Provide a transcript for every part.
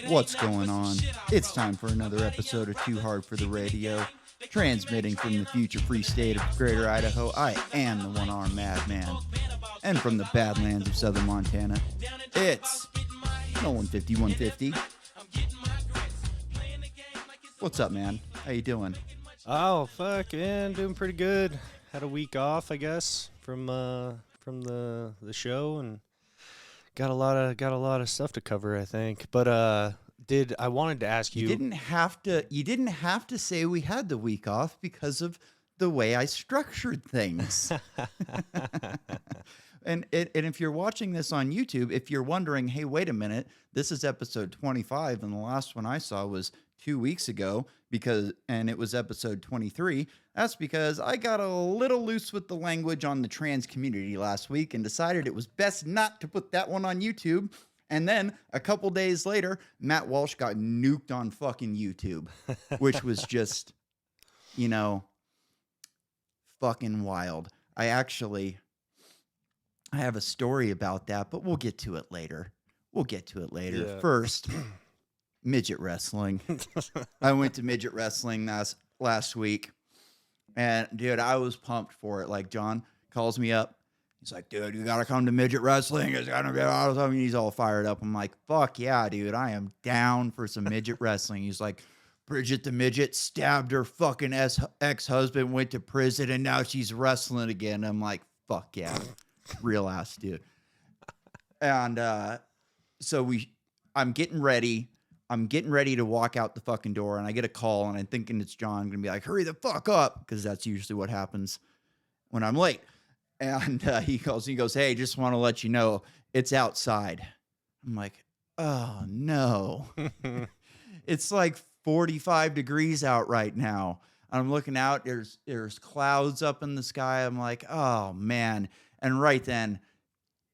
What's going on? It's time for another episode of Too Hard for the Radio. Transmitting from the future free state of Greater Idaho, I am the one-armed madman. And from the badlands of southern Montana, it's Nolan 5150. What's up, man? How you doing? Oh, fuck, man. Doing pretty good. Had a week off, I guess, from the show, and got a lot of stuff to cover, I think. But I wanted to ask you. You didn't have to say we had the week off because of the way I structured things. And if you're watching this on YouTube, if you're wondering, hey, wait a minute, this is episode 25, and the last one I saw was 2 weeks ago, and it was episode 23. That's because I got a little loose with the language on the trans community last week and decided it was best not to put that one on YouTube. And then a couple days later, Matt Walsh got nuked on fucking YouTube, which was just, fucking wild. I have a story about that, but we'll get to it later. Yeah. First, midget wrestling. I went to midget wrestling last week, and dude, I was pumped for it. Like, John calls me up. He's like, dude, you got to come to midget wrestling. It's gonna be awesome. He's all fired up. I'm like, fuck yeah, dude. I am down for some midget wrestling. He's like, Bridget the midget stabbed her fucking ex-husband, went to prison, and now she's wrestling again. I'm like, fuck yeah. Real ass dude. And I'm getting ready. To walk out the fucking door, and I get a call, and I'm thinking it's John. I'm gonna be like, hurry the fuck up, because that's usually what happens when I'm late. And he calls, and he goes, hey, just want to let you know it's outside. I'm like, oh no. It's like 45 degrees out right now. I'm looking out, there's clouds up in the sky. I'm like, oh man. And right then,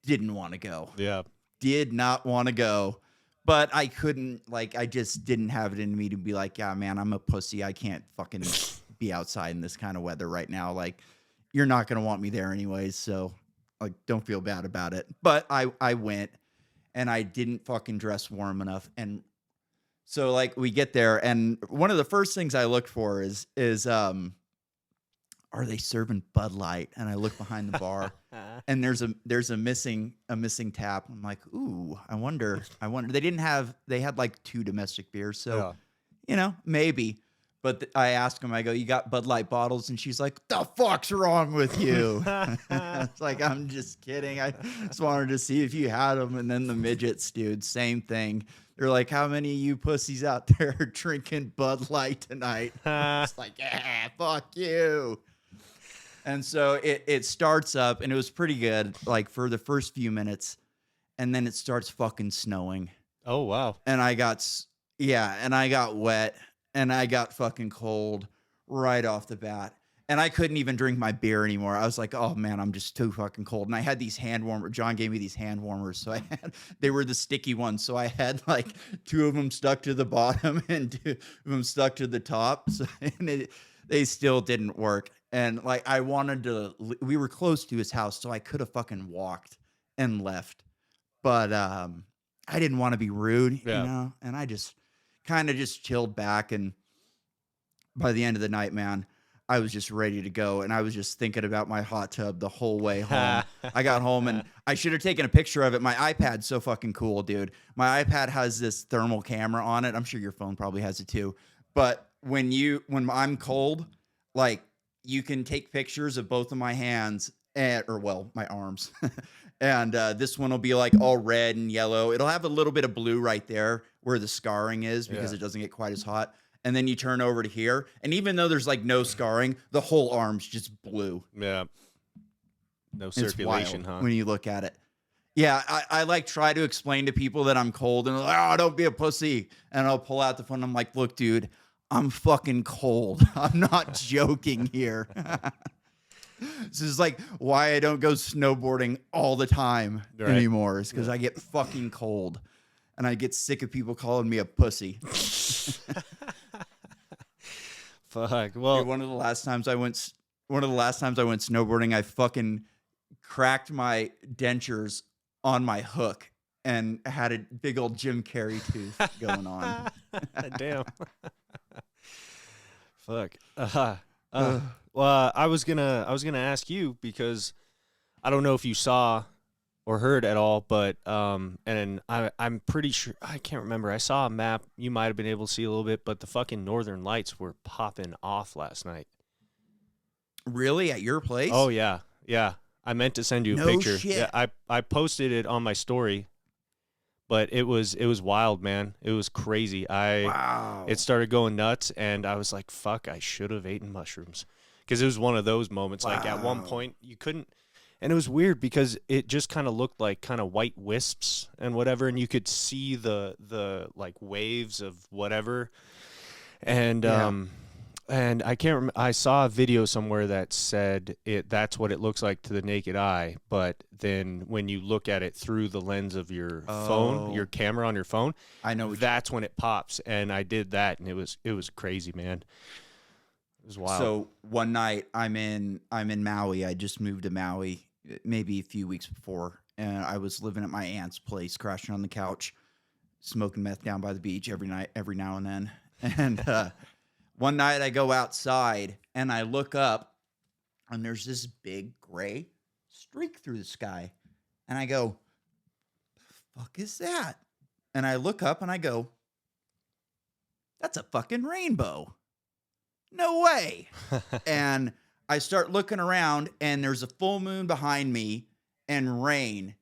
didn't want to go. Yeah. Did not want to go. But I couldn't, I just didn't have it in me to be like, yeah, man, I'm a pussy. I can't fucking be outside in this kind of weather right now. Like, you're not going to want me there anyways. So, don't feel bad about it. But I went, and I didn't fucking dress warm enough. And so, we get there, and one of the first things I look for is are they serving Bud Light? And I look behind the bar, and there's a missing tap. I'm like, ooh, I wonder. They had 2 domestic beers, so maybe. But I asked him, I go, you got Bud Light bottles? And she's like, the fuck's wrong with you? It's like, I'm just kidding. I just wanted to see if you had them. And then the midgets, dude, same thing. They're like, how many of you pussies out there are drinking Bud Light tonight? It's like, yeah, fuck you. And so it starts up, and it was pretty good, for the first few minutes. And then it starts fucking snowing. Oh, wow. And I got wet. And I got fucking cold right off the bat. And I couldn't even drink my beer anymore. I was like, oh, man, I'm just too fucking cold. And I had these hand warmers. John gave me these hand warmers. So they were the sticky ones. So I had 2 of them stuck to the bottom and 2 of them stuck to the top. So, and they still didn't work. And I wanted to, we were close to his house, so I could have fucking walked and left. But I didn't want to be rude, and I just kind of just chilled back, and by the end of the night, man, I was just ready to go, and I was just thinking about my hot tub the whole way home. I got home, and I should have taken a picture of it. My iPad's so fucking cool, dude. My iPad has this thermal camera on it. I'm sure your phone probably has it too. But when I'm cold, you can take pictures of both of my hands, my arms. And this one will be all red and yellow. It'll have a little bit of blue right there where the scarring is, because it doesn't get quite as hot. And then you turn over to here, and even though there's no scarring, the whole arm's just blue. Yeah. No circulation, it's wild huh? when you look at it. Yeah, I try to explain to people that I'm cold, and they're like, oh, don't be a pussy. And I'll pull out the phone. I'm like, look, dude, I'm fucking cold. I'm not joking here. This is why I don't go snowboarding all the time anymore, is because I get fucking cold, and I get sick of people calling me a pussy. Fuck. Well, dude, one of the last times I went snowboarding, I fucking cracked my dentures on my hook, and had a big old Jim Carrey tooth going on. Damn. Fuck. Well, I was gonna ask you because I don't know if you saw or heard at all, but and I'm pretty sure I can't remember. I saw a map. You might have been able to see a little bit, but the fucking northern lights were popping off last night. Really? At your place? Oh yeah, yeah. I meant to send you a No picture. shit. Yeah, I posted it on my story, but it was wild, man. It was crazy. Wow. It started going nuts, and I was like, "Fuck! I should have eaten mushrooms," because it was one of those moments. Like at one Wow. point, you couldn't, and it was weird because it just kind of looked like kind of white wisps and whatever, and you could see the like waves of whatever, and Yeah. and I can't I saw a video somewhere that said that's what it looks like to the naked eye, but then when you look at it through the lens of your phone, Oh. your camera on your phone, I know. that's when it pops. And I did that, and it was crazy, man. It was wild. So one night I'm in Maui. I just moved to Maui maybe a few weeks before, and I was living at my aunt's place, crashing on the couch, smoking meth down by the beach every now and then. And one night I go outside and I look up, and there's this big gray streak through the sky, and I go, "The fuck is that?" And I look up and I go, "That's a fucking rainbow. No way." And I start looking around, and there's a full moon behind me and rain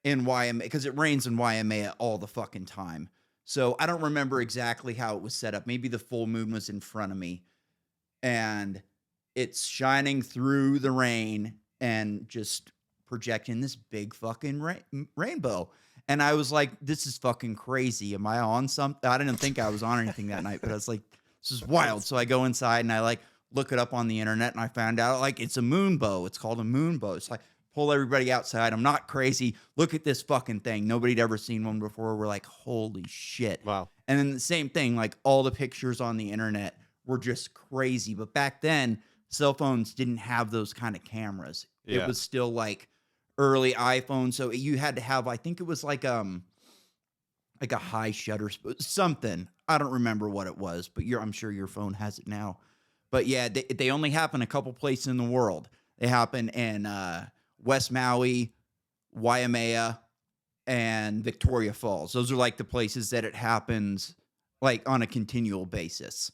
in YMA, because it rains in YMA all the fucking time. So I don't remember exactly how it was set up. Maybe the full moon was in front of me, and it's shining through the rain and just projecting this big fucking rainbow. And I was like, "This is fucking crazy. Am I on something?" I didn't think I was on anything that night, but I was like, "This is wild." So I go inside and I like look it up on the internet, and I found out like it's a moon bow. It's called a moon bow. It's like, pull everybody outside. I'm not crazy. Look at this fucking thing. Nobody'd ever seen one before. We're like, holy shit. Wow. And then the same thing, like all the pictures on the internet were just crazy. But back then, cell phones didn't have those kind of cameras. Yeah. It was still like early iPhone. So you had to have, I think it was like a high shutter, something. I don't remember what it was, but I'm sure your phone has it now. But yeah, they only happen a couple places in the world. They happen in West Maui, Waimea, and Victoria Falls. Those are like the places that it happens like on a continual basis,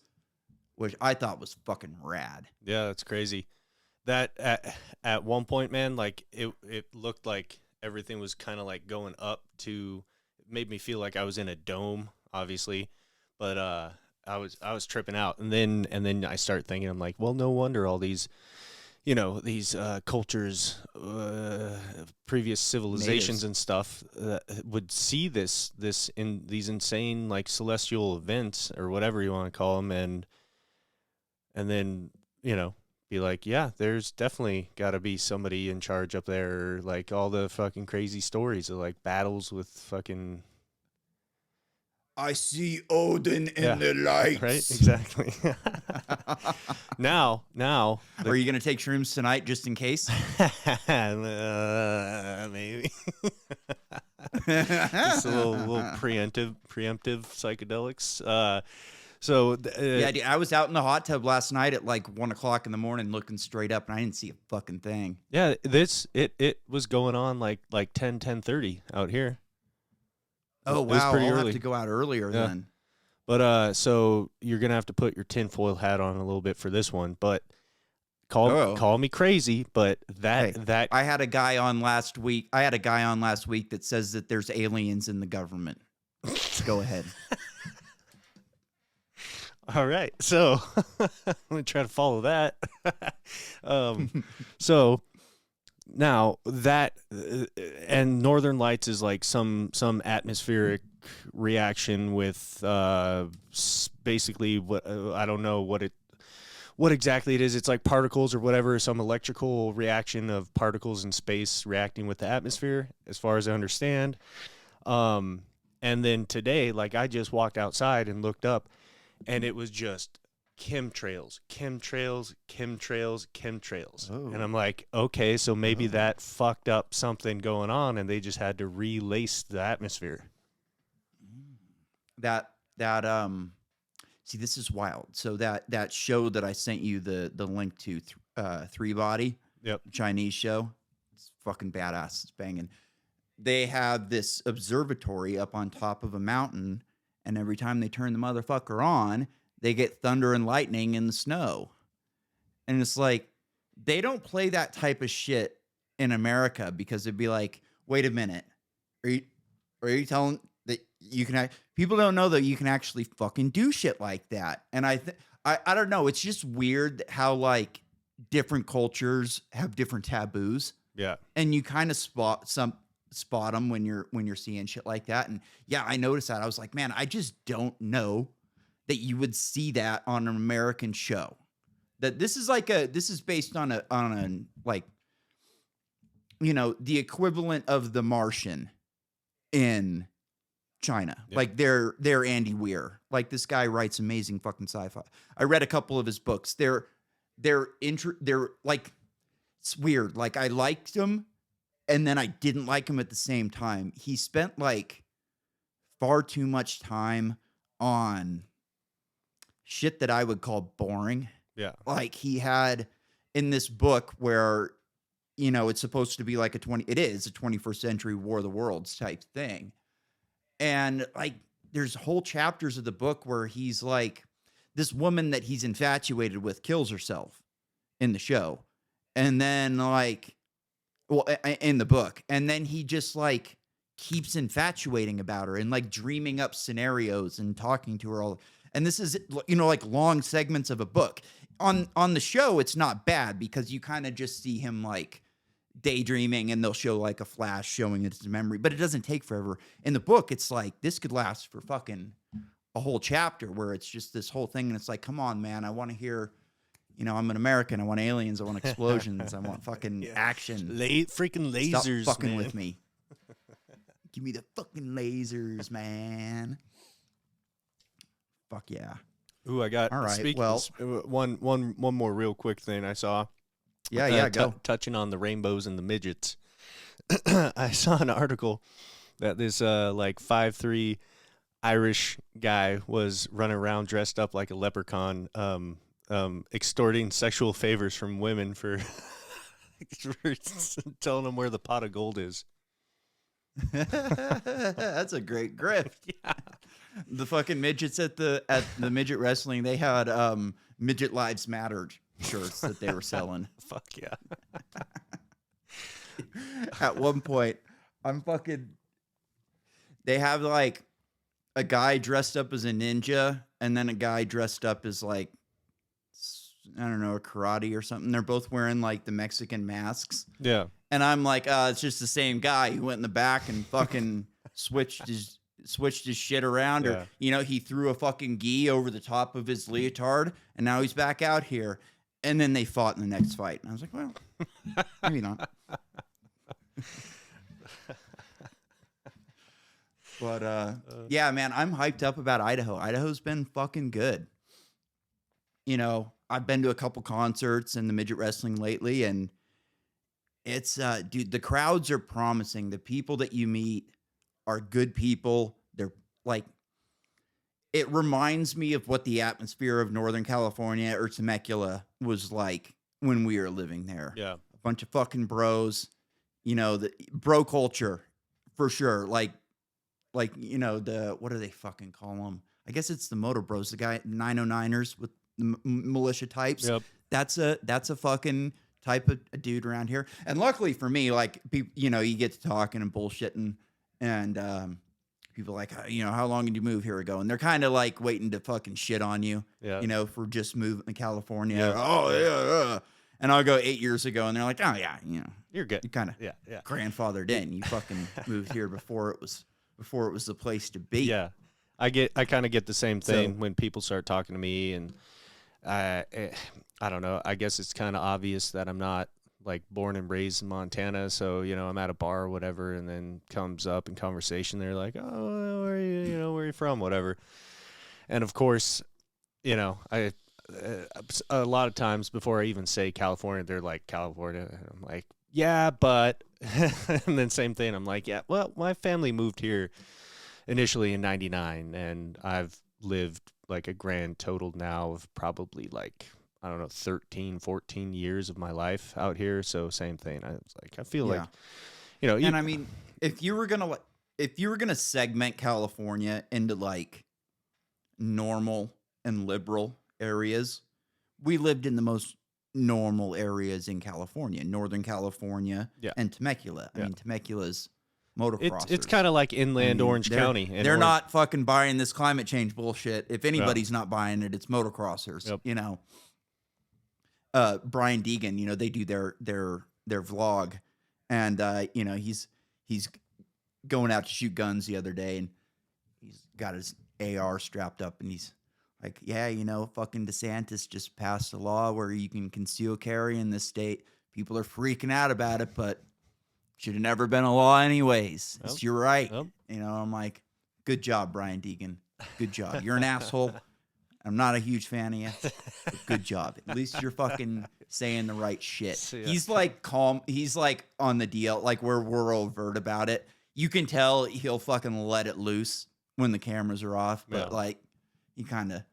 which I thought was fucking rad. Yeah, that's crazy. That at one point, man, like it looked like everything was kind of like going up to. It made me feel like I was in a dome, obviously, but I was tripping out, and then I start thinking, I'm like, well, no wonder all these, these cultures, previous civilizations Natives. and stuff would see this in these insane like celestial events or whatever you want to call them, and then be like, yeah, there's definitely got to be somebody in charge up there, or like all the fucking crazy stories of like battles with fucking. I see Odin in the lights. Right, exactly. Now, Are you gonna take shrooms tonight just in case? maybe just a little preemptive psychedelics. Yeah, dude, I was out in the hot tub last night at like 1:00 in the morning, looking straight up, and I didn't see a fucking thing. Yeah, it was going on like 10:30 out here. Oh It was wow, pretty I'll early. have to go out earlier Yeah. then. But so you're gonna have to put your tinfoil hat on a little bit for this one. But call me crazy, but that I had a guy on last week. That says that there's aliens in the government. Go ahead. all right. So I'm gonna try to follow that. So now that and Northern Lights is like some atmospheric reaction with basically what I don't know what exactly it is. It's like particles or whatever, some electrical reaction of particles in space reacting with the atmosphere, as far as I understand. And then today, like I just walked outside and looked up, and it was just chemtrails, chemtrails, chemtrails, chemtrails. Oh. And I'm like, okay, so maybe that fucked up something going on and they just had to relace the atmosphere. That see, this is wild. So that show that I sent you the link to, Three Body, Yep. Chinese show, it's fucking badass. It's banging. They have this observatory up on top of a mountain, and every time they turn the motherfucker on, they get thunder and lightning in the snow. And it's like, they don't play that type of shit in America because it'd be like, wait a minute, are you telling that you can? People don't know that you can actually fucking do shit like that. And I don't know. It's just weird how like different cultures have different taboos. Yeah. And you kind of spot them when you're seeing shit like that. And yeah, I noticed that. I was like, man, I just don't know that you would see that on an American show. That this is based on a like, you know, the equivalent of The Martian in China. Yep. Like they're Andy Weir. Like this guy writes amazing fucking sci-fi. I read a couple of his books. They're like, it's weird. Like I liked him and then I didn't like him at the same time. He spent like far too much time on shit that I would call boring. Yeah. Like he had in this book where, you know, it's supposed to be like it is a 21st century War of the Worlds type thing. And like, there's whole chapters of the book where he's like, this woman that he's infatuated with kills herself in the show. And then like, well, in the book. And then he just like keeps infatuating about her and like dreaming up scenarios and talking to her all. And this is, you know, like long segments of a book. On the show, it's not bad because you kind of just see him like daydreaming and they'll show like a flash showing his memory, but it doesn't take forever. In the book, it's like this could last for fucking a whole chapter where it's just this whole thing. And it's like, come on, man, I want to hear, you know, I'm an American. I want aliens. I want explosions. I want fucking action. Freaking lasers. Stop fucking man. with me. Give me the fucking lasers, man. Fuck yeah. Ooh, I got. All right. Speaking, Well, one more real quick thing I saw. yeah, go. Touching on the rainbows and the midgets. I saw an article that this like 5'3" Irish guy was running around dressed up like a leprechaun, extorting sexual favors from women for telling them where the pot of gold is. That's a great grift. Yeah. The fucking midgets at the midget wrestling, they had Midget Lives Mattered shirts that they were selling. Fuck yeah. At one point, they have like a guy dressed up as a ninja and then a guy dressed up as like, I don't know, a karate or something. They're both wearing like the Mexican masks. Yeah. And I'm like, it's just the same guy who went in the back and fucking switched his shit around. Yeah. Or, you know, he threw a fucking gi over the top of his leotard and now he's back out here. And then they fought in the next fight. And I was like, well, maybe not. But, yeah, man, I'm hyped up about Idaho. Idaho's been fucking good. You know, I've been to a couple concerts and the midget wrestling lately, and it's, dude, the crowds are promising. The people that you meet are good people. They're like, it reminds me of what the atmosphere of Northern California or Temecula was like when we were living there. Yeah. A bunch of fucking bros, you know, the bro culture for sure. Like, you know, what do they fucking call them? I guess it's the Motor Bros, the guy 909ers with the militia types. Yep. That's a fucking type of a dude around here. And luckily for me, like, you know, you get to talking and bullshitting and, people are like, you know, how long did you move here ago? And they're kind of like waiting to fucking shit on you, Yeah. you know, for just moving to California. Yeah. Oh, yeah. And I'll go 8 years ago and they're like, oh, yeah, you know, You're good. you kind of Yeah. grandfathered in. You fucking moved here before it was the place to be. Yeah. I kind of get the same thing So- when people start talking to me, and I don't know. I guess it's kind of obvious that I'm not like born and raised in Montana. So, you know, I'm at a bar or whatever, and then comes up in conversation. They're like, oh, where are you, where are you from? Whatever. And of course, you know, a lot of times before I even say California, they're like, California. And I'm like, yeah, but, and then same thing. I'm like, yeah, well, my family moved here initially in 99, and I've lived like a grand total now of probably like, I don't know, 13, 14 years of my life out here. So same thing. I was like, I feel like, you know, and I mean, if you were gonna segment California into like normal and liberal areas, we lived in the most normal areas in California, Northern California, and Temecula. I mean, Temecula's motocrossers. It's kind of like inland Orange County. They're not fucking buying this climate change bullshit. If anybody's not buying it, it's motocrossers. You know, Brian Deegan, you know, they do their vlog, and you know, he's going out to shoot guns the other day, and he's got his AR strapped up, and he's like, yeah, you know, fucking DeSantis just passed a law where you can conceal carry in this state. People are freaking out about it, but should have never been a law anyways. You're right. You know, I'm like, good job, Brian Deegan. Good job. You're an asshole. I'm not a huge fan of you. But good job. At least you're fucking saying the right shit. He's like calm. He's like on the deal. Like we're overt about it. You can tell he'll fucking let it loose when the cameras are off. But like he kind of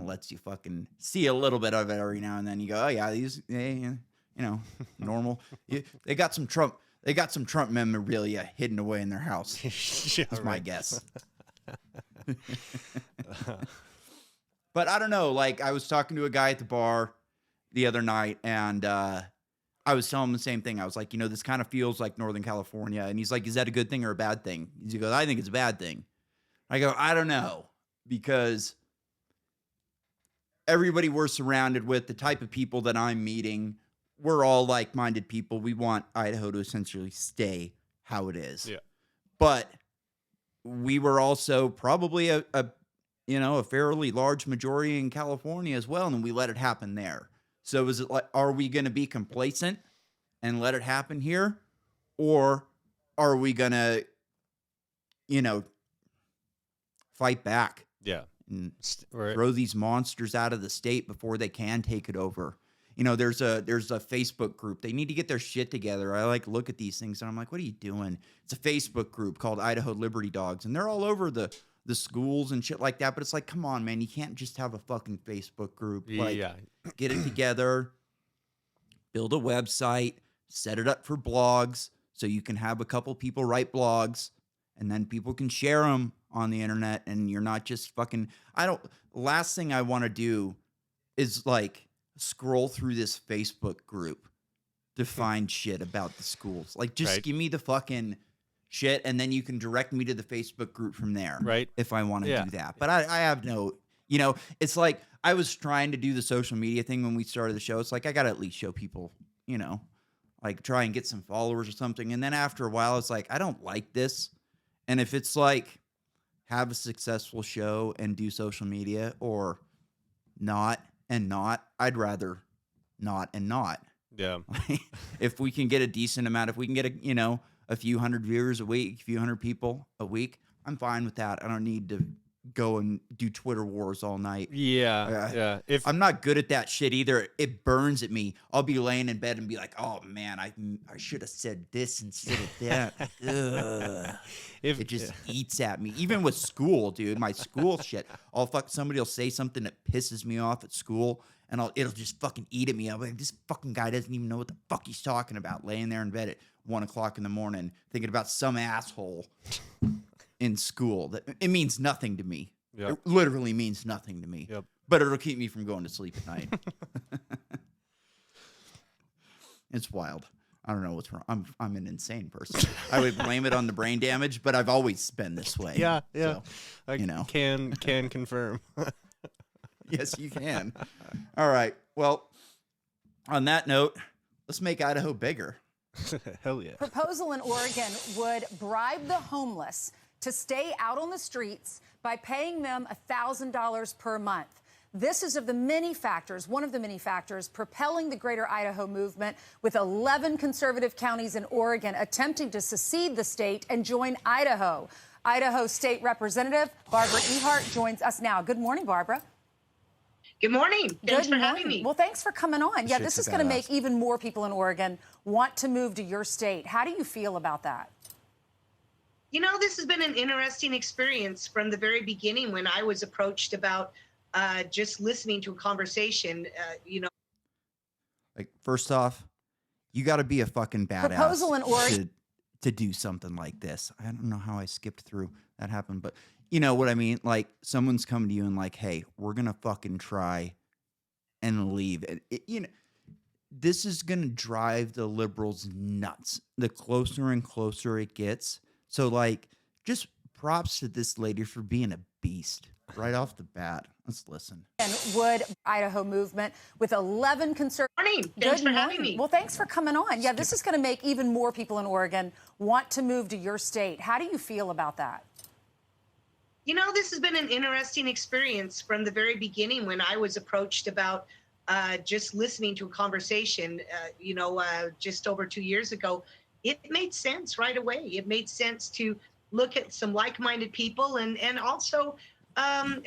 lets you fucking see a little bit of it every now and then. You go, oh yeah, these, you know, normal. They got some Trump. They got some Trump memorabilia hidden away in their house. That's my guess. But I don't know. Like, I was talking to a guy at the bar the other night, and I was telling him the same thing. I was like, you know, this kind of feels like Northern California. And he's like, is that a good thing or a bad thing? He goes, I think it's a bad thing. I go, I don't know. Because everybody we're surrounded with, the type of people that I'm meeting, we're all like-minded people. We want Idaho to essentially stay how it is. Yeah. But we were also probably a fairly large majority in California as well, and we let it happen there. So is it like, are we going to be complacent and let it happen here? Or are we going to, you know, fight back? Yeah. And throw these monsters out of the state before they can take it over. You know, there's a Facebook group. They need to get their shit together. I like look at these things and I'm like, what are you doing? It's a Facebook group called Idaho Liberty Dogs, and they're all over the schools and shit like that. But it's like, come on, man, you can't just have a fucking Facebook group. Like, get it together, build a website, set it up for blogs so you can have a couple people write blogs, and then people can share them on the internet, and you're not just fucking. Last thing I want to do is like scroll through this Facebook group to find shit about the schools. Like, just give me the fucking shit, and then you can direct me to the Facebook group from there. Right. If I want to do that. But I have no, you know, it's like I was trying to do the social media thing when we started the show. It's like I got to at least show people, you know, like try and get some followers or something. And then after a while, it's like, I don't like this. And if it's like have a successful show and do social media, or not and not, I'd rather not and not. Yeah. If we can get a decent amount, if we can get a few hundred viewers a week, a few hundred people a week, I'm fine with that. I don't need to go and do Twitter wars all night. Yeah. If I'm not good at that shit either, it burns at me. I'll be laying in bed and be like, oh man, I should have said this instead of that. It just eats at me. Even with school, dude, my school shit. Somebody will say something that pisses me off at school, and it'll just fucking eat at me. I'm like, this fucking guy doesn't even know what the fuck he's talking about. Laying there in bed at 1 o'clock in the morning, thinking about some asshole in school. That it means nothing to me. Yep. It literally means nothing to me. Yep. But it'll keep me from going to sleep at night. It's wild. I don't know what's wrong. I'm an insane person. I would blame it on the brain damage, but I've always been this way. Yeah. So, I can confirm. Yes, you can. All right. Well, on that note, let's make Idaho bigger. Hell yeah. Proposal in Oregon would bribe the homeless to stay out on the streets by paying them $1,000 per month. This is one of the many factors propelling the Greater Idaho movement, with 11 conservative counties in Oregon attempting to secede the state and join Idaho. Idaho State Representative Barbara Ehart joins us now. Good morning, Barbara. Good morning. Thanks Good for having morning. me. Well, thanks for coming on. Yeah, this Shit's is going to badass. make even more people in Oregon want to move to your state. How do you feel about that? You know, this has been an interesting experience from the very beginning when I was approached about just listening to a conversation. Like, first off, you got to be a fucking Proposal in badass Oregon. to do something like this. I don't know how I skipped through that happened, but you know what I mean? Like, someone's coming to you and like, hey, we're going to fucking try and leave. And you know, this is going to drive the liberals nuts the closer and closer it gets. So, like, just props to this lady for being a beast right off the bat. Let's listen. And Wood Idaho movement with 11 conservative. Morning. Thanks for having me. Well, thanks for coming on. Yeah, this is going to make even more people in Oregon want to move to your state. How do you feel about that? You know, this has been an interesting experience from the very beginning when I was approached about just listening to a conversation, just over 2 years ago. It made sense right away. It made sense to look at some like-minded people and also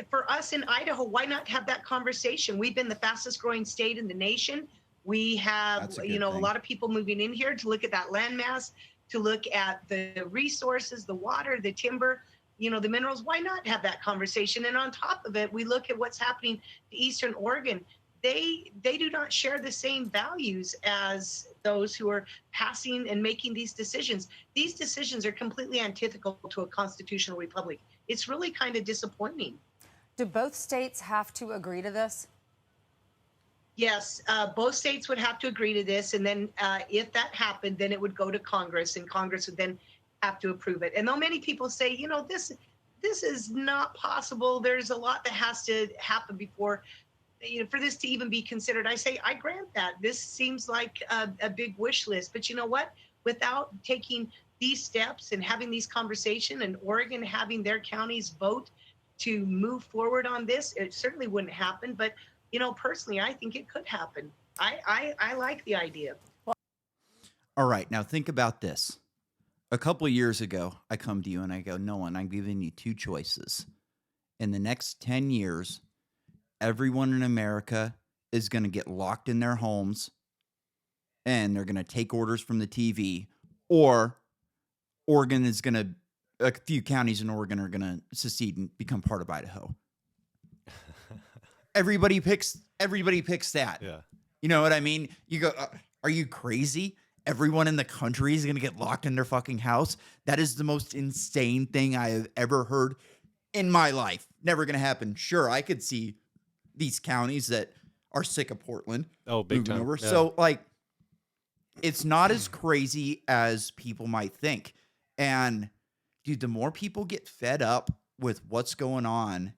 for us in Idaho, why not have that conversation? We've been the fastest growing state in the nation. We have, a lot of people moving in here to look at that landmass, to look at the resources, the water, the timber, the minerals. Why not have that conversation? And on top of it, we look at what's happening to Eastern Oregon. They do not share the same values as those who are passing and making these decisions. These decisions are completely antithetical to a constitutional republic. It's really kind of disappointing. Do both states have to agree to this? Yes, both states would have to agree to this. And then if that happened, then it would go to Congress, and Congress would then have to approve it. And though many people say, this is not possible, there's a lot that has to happen before for this to even be considered. I say, I grant that. This seems like a big wish list. But you know what? Without taking these steps and having these conversations and Oregon having their counties vote to move forward on this, it certainly wouldn't happen. But, personally, I think it could happen. I like the idea. All right. Now think about this. A couple of years ago, I come to you and I go, Nolan, I'm giving you two choices. In the next 10 years, everyone in America is going to get locked in their homes and they're going to take orders from the TV, or Oregon is going to, a few counties in Oregon are going to secede and become part of Idaho. Everybody picks that. Yeah. You know what I mean? You go, are you crazy? Everyone in the country is going to get locked in their fucking house. That is the most insane thing I have ever heard in my life. Never going to happen. Sure, I could see these counties that are sick of Portland. Oh, big moving time. over. Yeah. So, like, it's not as crazy as people might think. And, dude, the more people get fed up with what's going on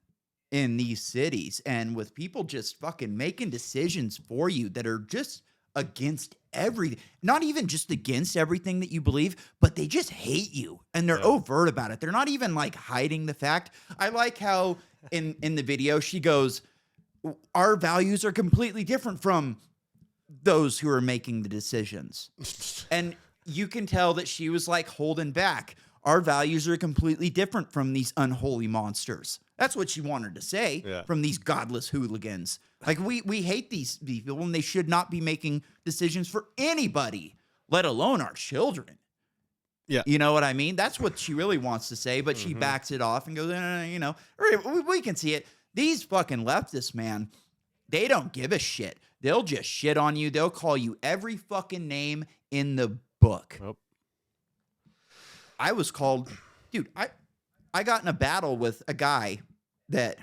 in these cities and with people just fucking making decisions for you that are just against everything, not even just against everything that you believe, but they just hate you and they're overt about it. They're not even like hiding the fact. I like how in the video she goes, our values are completely different from those who are making the decisions. And you can tell that she was like holding back. Our values are completely different from these unholy monsters. That's what she wanted to say, from these godless hooligans. Like, we hate these people and they should not be making decisions for anybody, let alone our children. Yeah. You know what I mean? That's what she really wants to say, but she backs it off and goes, we can see it. These fucking leftists, man, they don't give a shit. They'll just shit on you. They'll call you every fucking name in the book. Nope. I was called, dude, I got in a battle with a guy that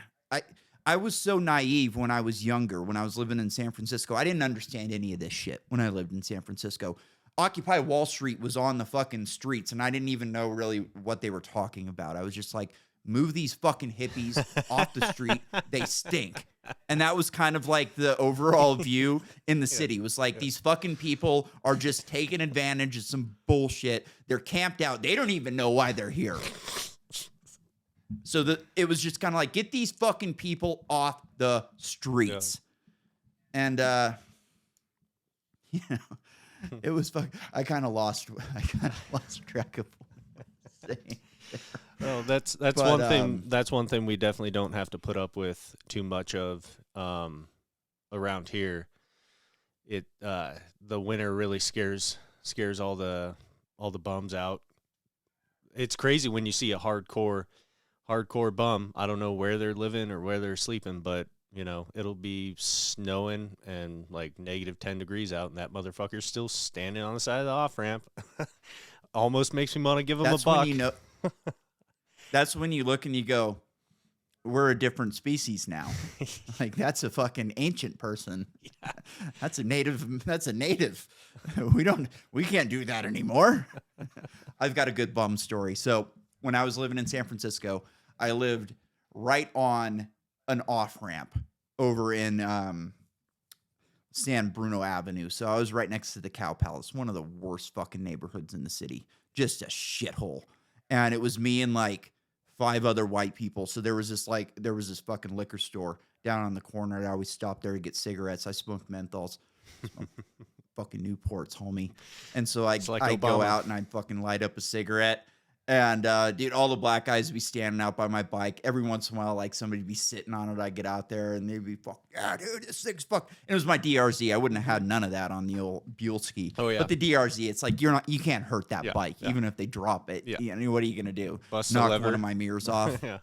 I was so naive when I was younger, when I was living in San Francisco. I didn't understand any of this shit when I lived in San Francisco. Occupy Wall Street was on the fucking streets, and I didn't even know really what they were talking about. I was just like, move these fucking hippies off the street. They stink. And that was kind of like the overall view in the city. Was like, these fucking people are just taking advantage of some bullshit. They're camped out. They don't even know why they're here. So it was just kind of like, get these fucking people off the streets. And, it was I kind of lost track of what I was saying. Well, that's one thing. That's one thing we definitely don't have to put up with too much of around here, it the winter really scares all the bums out. It's crazy when you see a hardcore bum. I don't know where they're living or where they're sleeping, but you know, it'll be snowing and like -10 degrees out, and that motherfucker's still standing on the side of the off ramp. Almost makes me want to give him a buck. When you know, that's when you look and you go, we're a different species now. Like, that's a fucking ancient person. Yeah. That's a native. We can't do that anymore. I've got a good bum story. So when I was living in San Francisco, I lived right on an off-ramp over in San Bruno Avenue. So I was right next to the Cow Palace, one of the worst fucking neighborhoods in the city. Just a shithole. And it was me and like 5 other white people. So there was this fucking liquor store down on the corner. I always stopped there to get cigarettes. I smoked menthols. Fucking Newports, homie. And so I go out and I fucking light up a cigarette. And dude, all the black guys would be standing out by my bike. Every once in a while, like somebody would be sitting on it. I get out there and they'd be fuck, yeah, dude, this thing's fuck. And it was my DRZ. I wouldn't have had none of that on the old Buellski. Oh yeah. But the DRZ, it's like you can't hurt that bike, even if they drop it. Yeah. You know, what are you gonna do? Bust Knock the lever. one of my mirrors off? Yeah.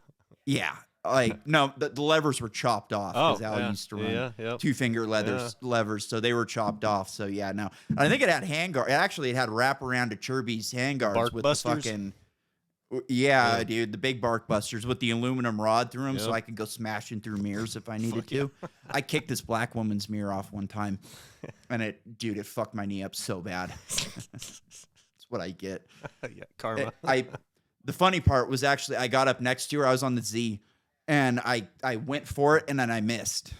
Yeah. Like, no, the levers were chopped off because Al used to run 2-finger levers, so they were chopped off. So yeah, no. I think it had handguard. Actually, it had wraparound to Chirby's handguards with Busters? the fucking. Yeah, dude, the big bark busters with the aluminum rod through them, so I could go smashing through mirrors if I needed to. I kicked this black woman's mirror off one time, and it fucked my knee up so bad. That's what I get. Yeah, karma. The funny part was actually I got up next to her. I was on the Z, and I went for it, and then I missed.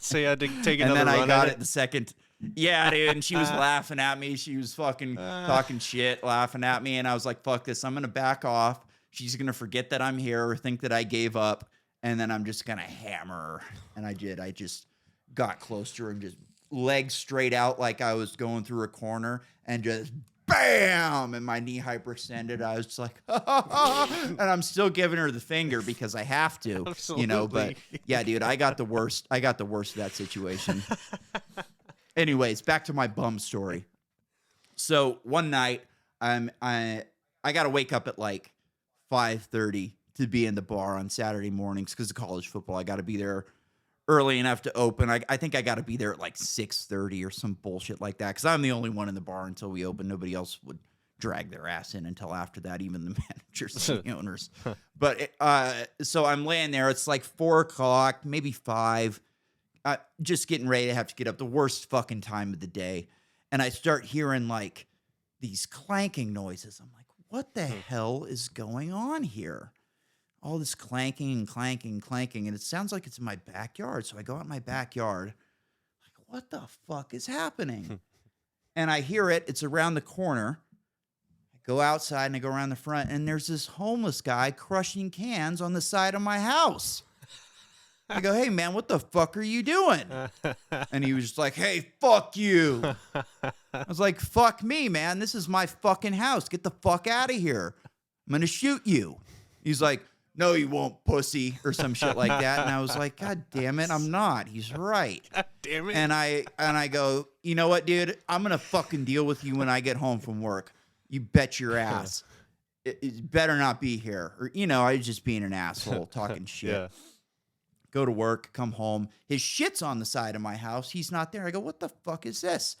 So you had to take and another then run I got at it the second. Yeah, dude, and she was laughing at me. She was fucking talking shit, laughing at me, and I was like, fuck this. I'm going to back off. She's going to forget that I'm here or think that I gave up, and then I'm just going to hammer her. And I did. I just got close to her and just legs straight out like I was going through a corner and just bam, and my knee hyperextended. I was just like, and I'm still giving her the finger because I have to, you know, but yeah, dude, I got the worst of that situation. Anyways, back to my bum story. So one night, I got to wake up at like 5:30 to be in the bar on Saturday mornings because of college football. I got to be there early enough to open. I think I got to be there at like 6:30 or some bullshit like that because I'm the only one in the bar until we open. Nobody else would drag their ass in until after that, even the managers and the owners. But so I'm laying there. It's like 4 o'clock, maybe 5. Just getting ready to have to get up, the worst fucking time of the day. And I start hearing like these clanking noises. I'm like, what the hell is going on here? All this clanking and clanking, clanking. And it sounds like it's in my backyard. So I go out in my backyard. Like, what the fuck is happening? And I hear it. It's around the corner. I go outside and I go around the front. And there's this homeless guy crushing cans on the side of my house. I go, hey, man, what the fuck are you doing? And he was just like, hey, fuck you. I was like, fuck me, man. This is my fucking house. Get the fuck out of here. I'm going to shoot you. He's like, no, you won't, pussy, or some shit like that. And I was like, God damn it, I'm not. He's right. God damn it. And I go, you know what, dude? I'm going to fucking deal with you when I get home from work. You bet your ass. It better not be here. Or, you know, I was just being an asshole, talking shit. Yeah. Go to work, come home. His shit's on the side of my house. He's not there. I go, what the fuck is this?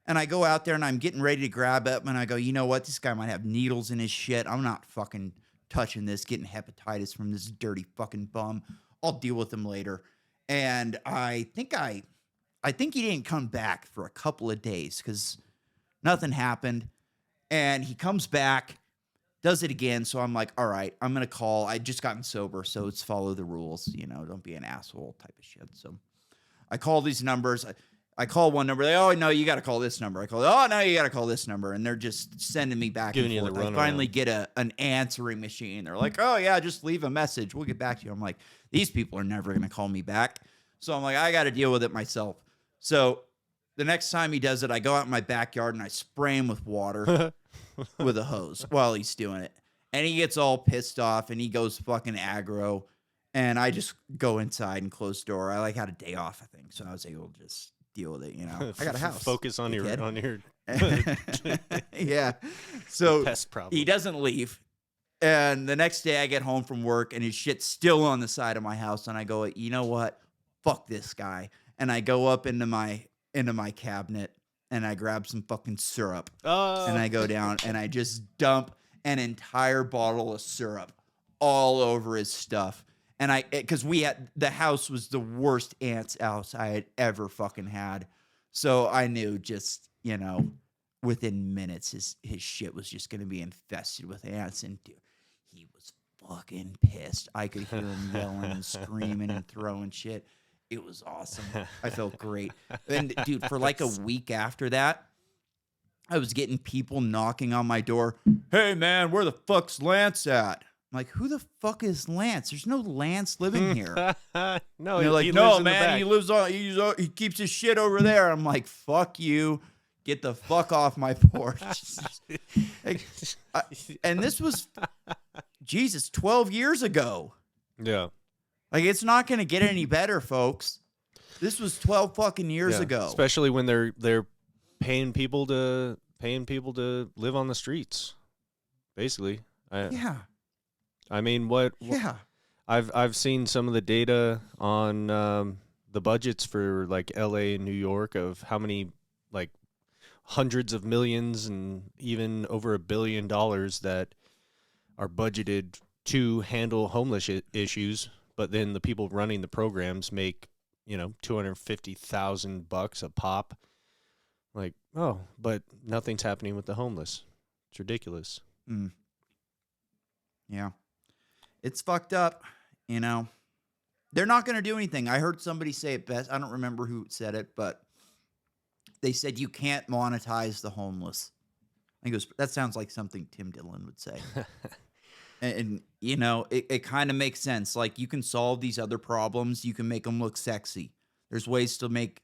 And I go out there and I'm getting ready to grab it. And I go, you know what? This guy might have needles in his shit. I'm not fucking touching this, getting hepatitis from this dirty fucking bum. I'll deal with him later. And I think he didn't come back for a couple of days because nothing happened. And he comes back, does it again. So I'm like, all right, I'm going to call. I just gotten sober, so it's follow the rules. You know, don't be an asshole type of shit. So I call these numbers. I call one number. They, oh, no, you got to call this number. I call, oh, no, you got to call this number. And they're just sending me back Giving and you forth. the I runaround. finally get an answering machine. They're like, oh, yeah, just leave a message. We'll get back to you. I'm like, these people are never going to call me back. So I'm like, I got to deal with it myself. So the next time he does it, I go out in my backyard and I spray him with water with a hose while he's doing it. And he gets all pissed off and he goes fucking aggro. And I just go inside and close the door. I like had a day off, I think, so I was able to just deal with it. You know, I got a house. Focus on kid. your Yeah. So pest problem. he doesn't leave. And the next day I get home from work and his shit's still on the side of my house. And I go, you know what? Fuck this guy. And I go up into my cabinet and I grab some fucking syrup. And I go down and I just dump an entire bottle of syrup all over his stuff. And because the house was the worst ants house I had ever fucking had. So I knew just, you know, within minutes, his shit was just going to be infested with ants. And dude, he was fucking pissed. I could hear him yelling and screaming and throwing shit. It was awesome. I felt great. And dude, for like a week after that, I was getting people knocking on my door. Hey man, where the fuck's Lance at? I'm like, who the fuck is Lance? There's no Lance living here. No, they're like, he no, lives in the man, back. he keeps his shit over there. I'm like, fuck you. Get the fuck off my porch. And this was, Jesus, 12 years ago. Yeah. Like, it's not going to get any better, folks. This was 12 fucking years ago. Especially when they're paying people to live on the streets, basically. Yeah. I mean, Yeah. I've seen some of the data on the budgets for like LA and New York of how many like hundreds of millions and even over $1 billion that are budgeted to handle homeless issues, but then the people running the programs make, you know, $250,000 a pop. Like, oh, but nothing's happening with the homeless. It's ridiculous. Mm. Yeah. It's fucked up, you know. They're not going to do anything. I heard somebody say it best. I don't remember who said it, but they said you can't monetize the homeless. I think that sounds like something Tim Dillon would say. and you know, it kind of makes sense. Like, you can solve these other problems. You can make them look sexy. There's ways to make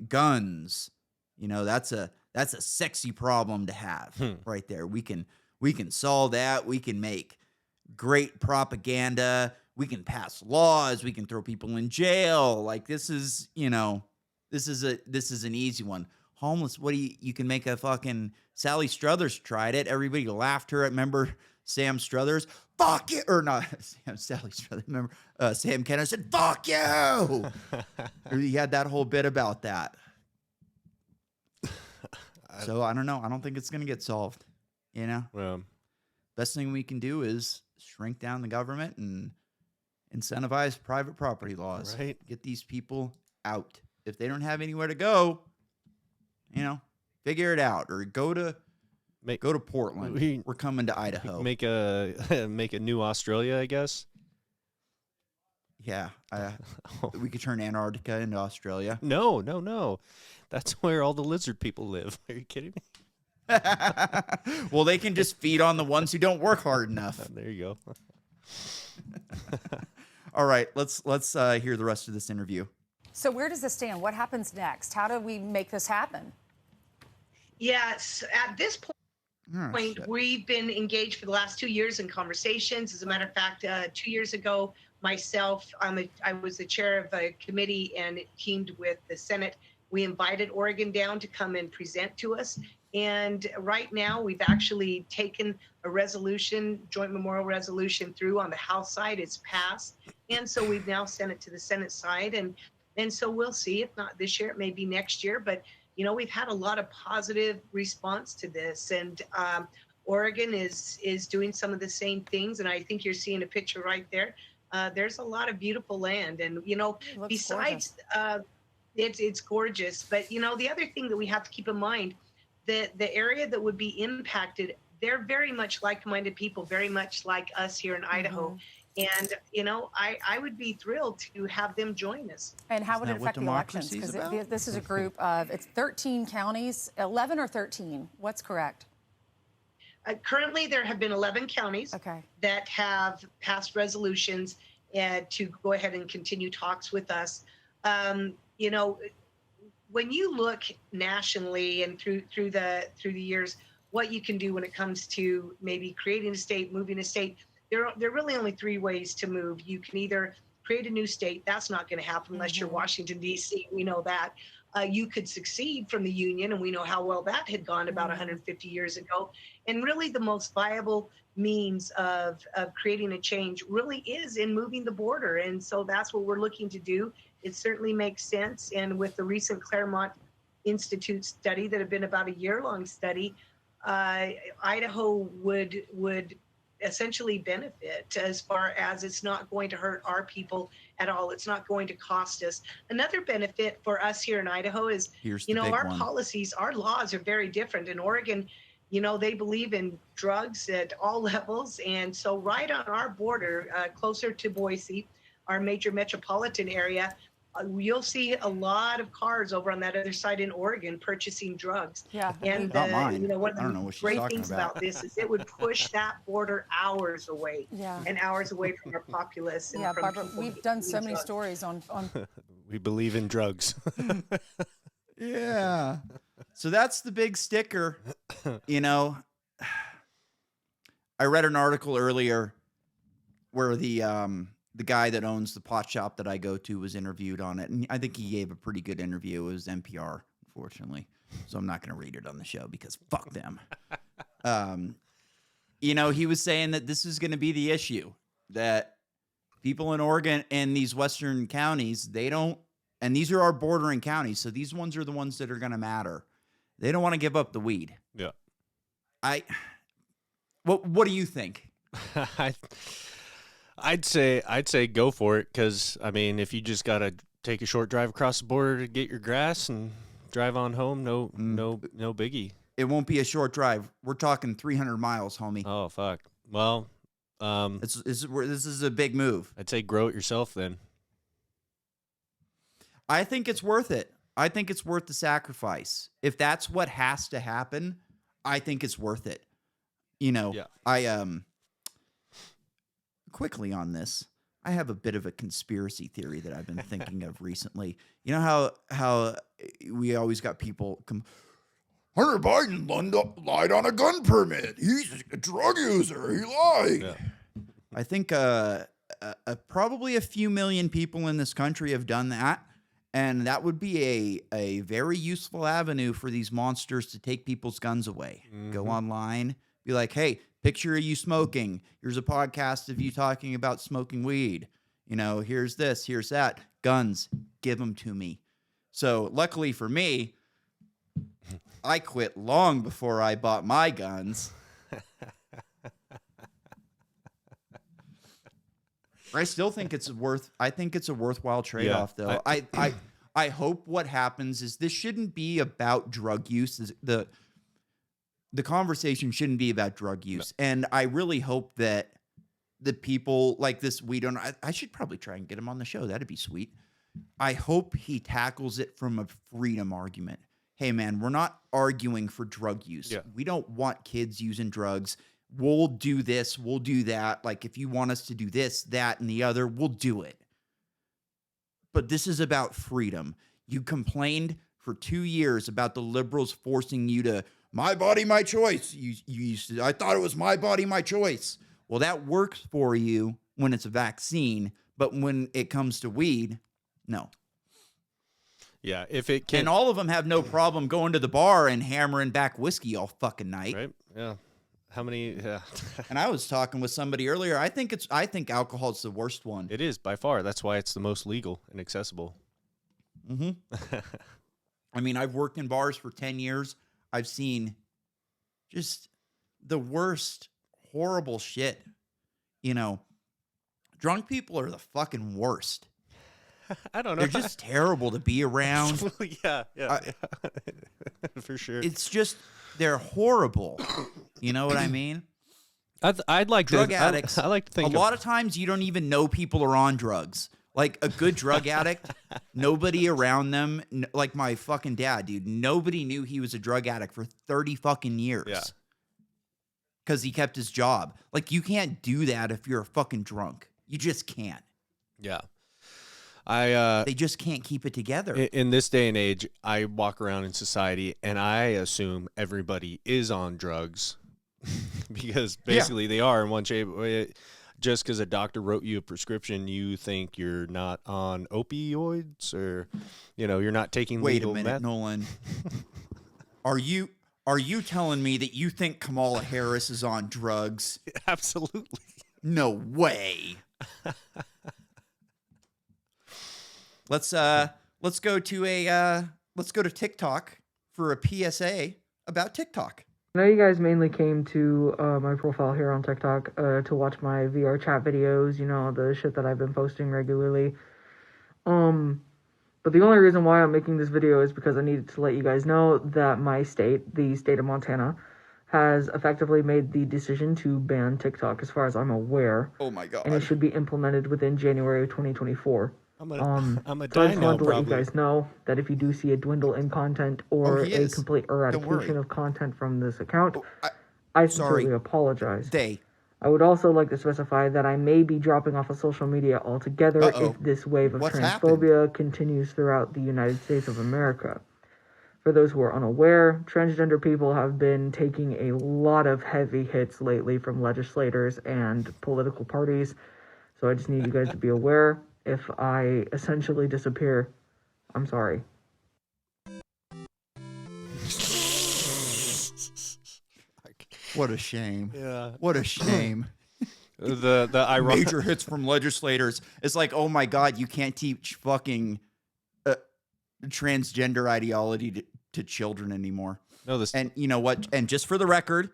guns. You know, that's a sexy problem to have right there. We can solve that. We can make great propaganda. We can pass laws. We can throw people in jail. Like, this is, you know, this is an easy one. Homeless, you can make a fucking Sally Struthers tried it. Everybody laughed her. Remember Sam Struthers? Fuck you. Or not Sally Struthers. Remember Sam Kenner said, fuck you. He had that whole bit about that. So I don't know. I don't think it's going to get solved, you know? Well, best thing we can do is shrink down the government and incentivize private property laws. Right. Get these people out. If they don't have anywhere to go, you know, figure it out or go to Portland. We're coming to Idaho. Make a new Australia, I guess. Yeah. We could turn Antarctica into Australia. No. That's where all the lizard people live. Are you kidding me? Well, they can just feed on the ones who don't work hard enough. There you go. All right, let's hear the rest of this interview. So where does this stand? What happens next? How do we make this happen? Yes, at this point, we've been engaged for the last 2 years in conversations. As a matter of fact, 2 years ago, myself, I was the chair of a committee and it teamed with the Senate. We invited Oregon down to come and present to us. And right now, we've actually taken a resolution, joint memorial resolution through on the House side. It's passed. And so we've now sent it to the Senate side. And so we'll see. If not this year, it may be next year. But, you know, we've had a lot of positive response to this. And Oregon is doing some of the same things. And I think you're seeing a picture right there. There's a lot of beautiful land. And, you know, besides, it's gorgeous. But, you know, the other thing that we have to keep in mind, the area that would be impacted, they're very much like-minded people, very much like us here in Idaho. And, you know, I would be thrilled to have them join us. And how would it affect the elections? Because this is a group of, it's 13 counties, 11 or 13? What's correct? Currently, there have been 11 counties that have passed resolutions to go ahead and continue talks with us. You know, when you look nationally and through the years, what you can do when it comes to maybe creating a state, moving a state, there are really only three ways to move. You can either create a new state. That's not going to happen unless you're Washington, D.C. We know that. You could secede from the Union, and we know how well that had gone about 150 years ago. And really the most viable means of creating a change really is in moving the border. And so that's what we're looking to do. It certainly makes sense. And with the recent Claremont Institute study that had been about a year-long study, Idaho would essentially benefit as far as it's not going to hurt our people at all. It's not going to cost us. Another benefit for us here in Idaho is, our policies, our laws are very different. In Oregon, they believe in drugs at all levels. And so right on our border, closer to Boise, our major metropolitan area, you'll see a lot of cars over on that other side in Oregon purchasing drugs. Yeah. And Not mine. one of I don't know the what she's great talking things about. this is it would push that border hours away. Yeah. And hours away from our populace. And Yeah, from Barbara, people we've done so using many drugs. stories on We believe in drugs. Yeah. So that's the big sticker. I read an article earlier where the guy that owns the pot shop that I go to was interviewed on it, and I think he gave a pretty good interview. It was NPR, unfortunately, so I'm not going to read it on the show because fuck them. He was saying that this is going to be the issue, that people in Oregon and these western counties, they don't, and these are our bordering counties, so these ones are the ones that are going to matter. They don't want to give up the weed. Yeah. What do you think? I'd say go for it, because I mean, if you just gotta take a short drive across the border to get your grass and drive on home, no biggie. It won't be a short drive. We're talking 300 miles, homie. Oh fuck. Well, This is a big move. I'd say grow it yourself then. I think it's worth it. I think it's worth the sacrifice. If that's what has to happen, I think it's worth it. Yeah. I quickly on this, I have a bit of a conspiracy theory that I've been thinking of recently. You know how we always got people come, Hunter Biden lied on a gun permit. He's a drug user. He lied. Yeah. I think probably a few million people in this country have done that. And that would be a very useful avenue for these monsters to take people's guns away. Mm-hmm. Go online, be like, hey, picture of you smoking. Here's a podcast of you talking about smoking weed. Here's this, here's that. Guns, give them to me. So luckily for me, I quit long before I bought my guns. I still think it's a worthwhile trade-off, though. I hope what happens is this shouldn't be about drug use. The conversation shouldn't be about drug use. No. And I really hope that the people like this weed owner, I should probably try and get him on the show. That'd be sweet. I hope he tackles it from a freedom argument. Hey, man, we're not arguing for drug use. Yeah. We don't want kids using drugs. We'll do this, we'll do that. Like, if you want us to do this, that, and the other, we'll do it. But this is about freedom. You complained for 2 years about the liberals forcing you to, my body, my choice. You used to, I thought it was my body, my choice. Well, that works for you when it's a vaccine, but when it comes to weed, no. Yeah, if it can. And all of them have no problem going to the bar and hammering back whiskey all fucking night. Right, yeah. How many? Yeah. And I was talking with somebody earlier. I think alcohol is the worst one. It is by far. That's why it's the most legal and accessible. Mm-hmm. I mean, I've worked in bars for 10 years. I've seen just the worst, horrible shit. Drunk people are the fucking worst. I don't know. They're just terrible to be around. Yeah. For sure. It's just, they're horrible. You know what I mean? I'd like drug addicts. I like to think a lot of times you don't even know people are on drugs. Like a good drug addict, nobody around them, like my fucking dad, dude, nobody knew he was a drug addict for 30 fucking years. Yeah. Because he kept his job. Like, you can't do that if you're a fucking drunk. You just can't. Yeah. They just can't keep it together. In this day and age, I walk around in society and I assume everybody is on drugs because basically they are in one shape. just because a doctor wrote you a prescription, you think you're not on opioids, or you're not taking Wait a legal minute, meth? Nolan. Are you telling me that you think Kamala Harris is on drugs? Absolutely. No way. Let's go to TikTok for a PSA about TikTok. I know you guys mainly came to my profile here on TikTok to watch my VR chat videos, the shit that I've been posting regularly. But the only reason why I'm making this video is because I needed to let you guys know that my state, the state of Montana, has effectively made the decision to ban TikTok as far as I'm aware. Oh my god. And it should be implemented within January of 2024. I'm a So I just dino, wanted to let you probably. guys know that if you do see a dwindle in content or he a is. complete eradication of content from this account, I sincerely apologize. I would also like to specify that I may be dropping off of social media altogether if this wave of transphobia continues throughout the United States of America. For those who are unaware, transgender people have been taking a lot of heavy hits lately from legislators and political parties, so I just need you guys to be aware. If I essentially disappear, I'm sorry. What a shame. Yeah. What a shame. The ironic Major hits from legislators. It's like, oh my god, you can't teach fucking transgender ideology to children anymore. No, this And you know what? And just for the record,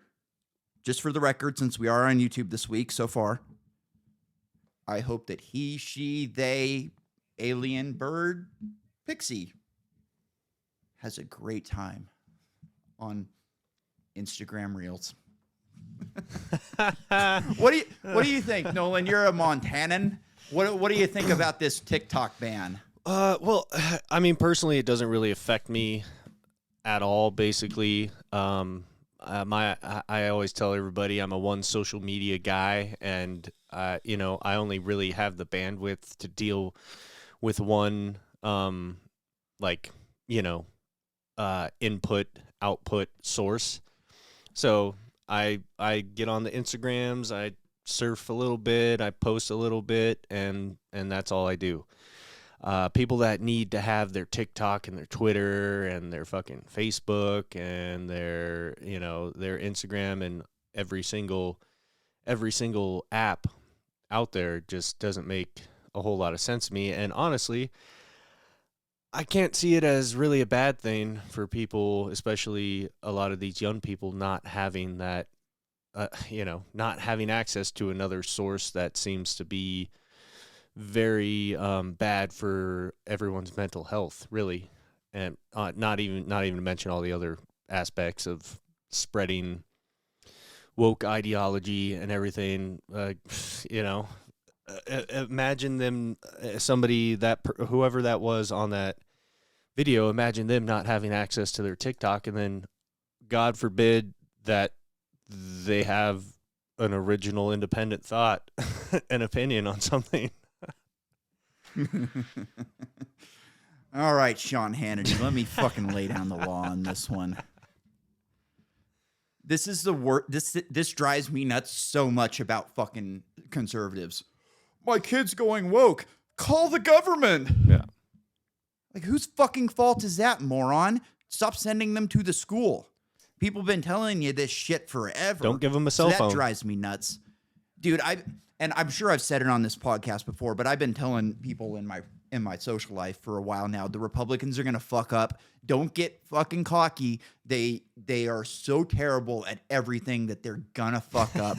since we are on YouTube this week so far, I hope that he, she, they, alien, bird, pixie has a great time on Instagram Reels. What do you think, Nolan? You're a Montanan. What do you think about this TikTok ban? Well, I mean, personally, it doesn't really affect me at all. Basically, I always tell everybody I'm a one social media guy, and I only really have the bandwidth to deal with one, input output source. So I get on the Instagrams, I surf a little bit, I post a little bit, and that's all I do. People that need to have their TikTok and their Twitter and their fucking Facebook and their Instagram and every single app out there just doesn't make a whole lot of sense to me. And honestly, I can't see it as really a bad thing for people, especially a lot of these young people not having that, not having access to another source that seems to be very bad for everyone's mental health, really, and not even to mention all the other aspects of spreading woke ideology and everything. Imagine them, whoever that was on that video, imagine them not having access to their TikTok, and then God forbid that they have an original independent thought an opinion on something. All right, Sean Hannity, let me fucking lay down the law on this one. This is the worst. This drives me nuts so much about fucking conservatives. My kid's going woke. Call the government. Yeah. Like, whose fucking fault is that, moron? Stop sending them to the school. People have been telling you this shit forever. Don't give them a cell phone. That drives me nuts. Dude, I'm sure I've said it on this podcast before, but I've been telling people in my social life for a while now, the Republicans are going to fuck up. Don't get fucking cocky. They are so terrible at everything that they're going to fuck up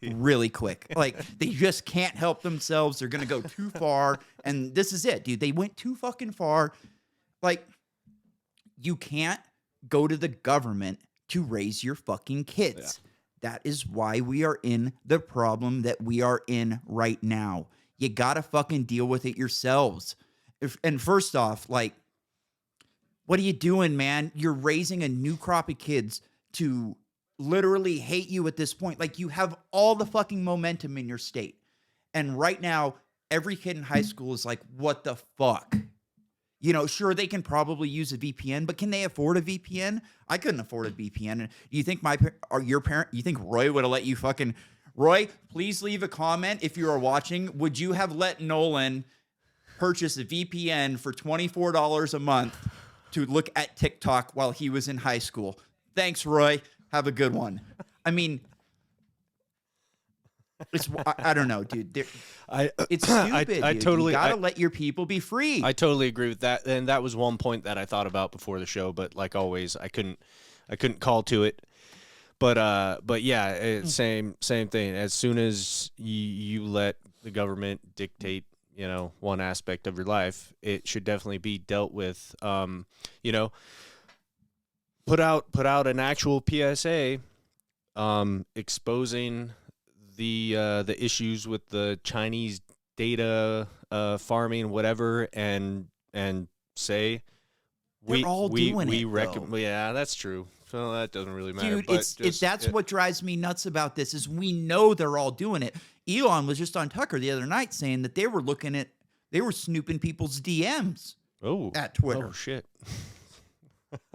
really quick. Like, they just can't help themselves. They're going to go too far. And this is it, dude. They went too fucking far. Like, you can't go to the government to raise your fucking kids. Yeah. That is why we are in the problem that we are in right now. You gotta fucking deal with it yourselves. And first off, like, what are you doing, man? You're raising a new crop of kids to literally hate you at this point. Like, you have all the fucking momentum in your state. And right now, every kid in high school is like, what the fuck? You know, sure, they can probably use a VPN, but can they afford a VPN? I couldn't afford a VPN. And you think you think Roy would have let you fucking Roy, please leave a comment if you are watching. Would you have let Nolan purchase a VPN for $24 a month to look at TikTok while he was in high school? Thanks, Roy. Have a good one. I mean, I don't know, dude. It's stupid. I dude. totally you gotta let your people be free. I totally agree with that, and that was one point that I thought about before the show. But like always, I couldn't call to it. But yeah, same thing. As soon as you let the government dictate, one aspect of your life, it should definitely be dealt with. Put out an actual PSA, exposing the issues with the Chinese data farming, whatever, and say we recommend. Yeah, that's true. So that doesn't really matter. Dude, that's what drives me nuts about this is we know they're all doing it. Elon was just on Tucker the other night saying that they were snooping people's DMs at Twitter. Oh, shit.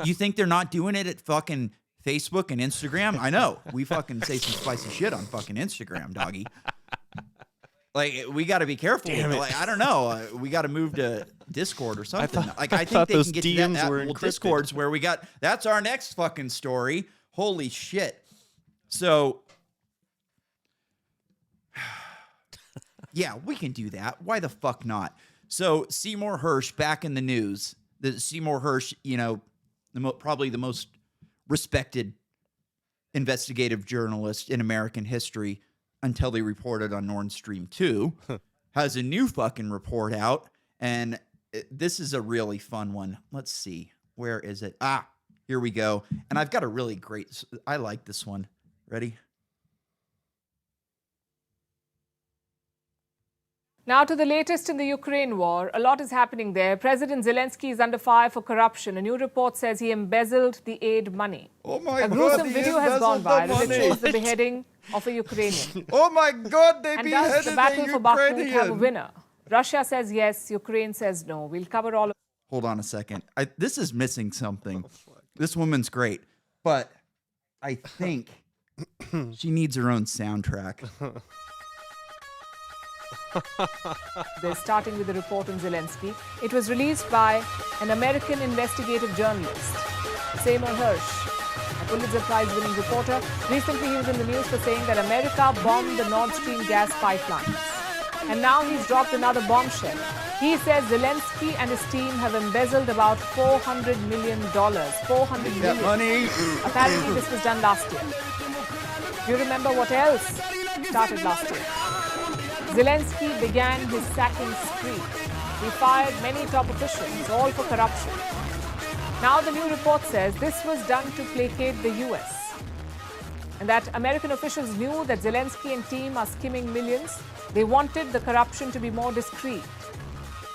You think they're not doing it at fucking Facebook and Instagram? I know. We fucking say some spicy shit on fucking Instagram, doggy. Like, we got to be careful. Like, I don't know. We got to move to Discord or something. I think they can get to that well, Discord's where that's our next fucking story. Holy shit. So, yeah, we can do that. Why the fuck not? So, Seymour Hersh back in the news. The Seymour Hersh, probably the most respected investigative journalist in American history until they reported on Nord Stream 2, has a new fucking report out, and this is a really fun one. Let's see. Where is it? Here we go. And I've got a really great... I like this one. Ready? Now to the latest in the Ukraine war. A lot is happening there. President Zelensky is under fire for corruption. A new report says he embezzled the aid money. Oh my God. A gruesome video has gone viral. It shows the beheading of a Ukrainian. Oh my God, they beheaded a Ukrainian. And does the battle for Bakhmut have a winner? Russia says yes, Ukraine says no. We'll cover all of... Hold on a second. This is missing something. This woman's great, but I think she needs her own soundtrack. They're starting with a report on Zelensky. It was released by an American investigative journalist, Seymour Hersh, a Pulitzer Prize-winning reporter. Recently, he was in the news for saying that America bombed the Nord Stream gas pipelines. And now he's dropped another bombshell. He says Zelensky and his team have embezzled about $400 million. $400 million. Money. Apparently, this was done last year. Do you remember what else started last year? Zelensky began his sacking spree. He fired many top officials, all for corruption. Now the new report says this was done to placate the US. And that American officials knew that Zelensky and team are skimming millions. They wanted the corruption to be more discreet.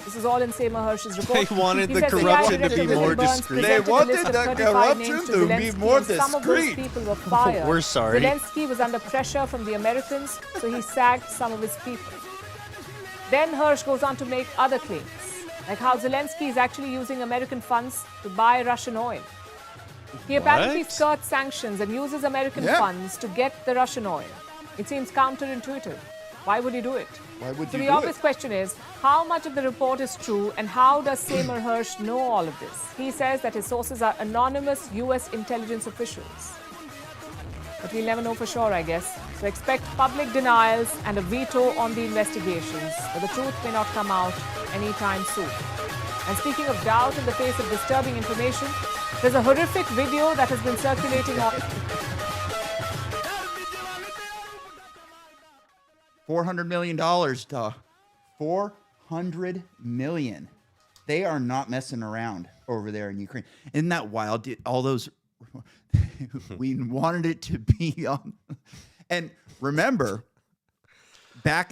This is all in Seymour Hersh's report. They wanted the corruption to be more discreet. They wanted the corruption to be more discreet. Some of those people were fired. We're sorry. Zelensky was under pressure from the Americans, so he sacked some of his people. Then Hersh goes on to make other claims, like how Zelensky is actually using American funds to buy Russian oil. He apparently skirts sanctions and uses American funds to get the Russian oil. It seems counterintuitive. Why would he do it? So the obvious question is, how much of the report is true and how does Seymour Hersh know all of this? He says that his sources are anonymous US intelligence officials. But we'll never know for sure, I guess. So expect public denials and a veto on the investigations. But the truth may not come out anytime soon. And speaking of doubt in the face of disturbing information, there's a horrific video that has been circulating on... $400 million, duh. $400 million. They are not messing around over there in Ukraine. Isn't that wild? Dude, all those... we wanted it to be on. And remember,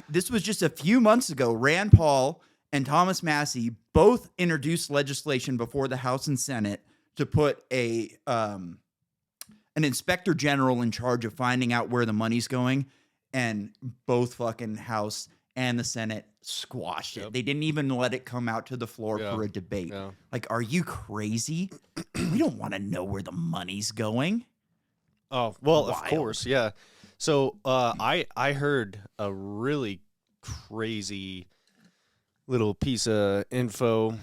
this was just a few months ago, Rand Paul and Thomas Massie both introduced legislation before the House and Senate to put an inspector general in charge of finding out where the money's going. And both fucking House and the Senate squashed it. They didn't even let it come out to the floor for a debate. Like, are you crazy? We don't want to know where the money's going. Oh, well, of course, yeah. So I heard a really crazy little piece of info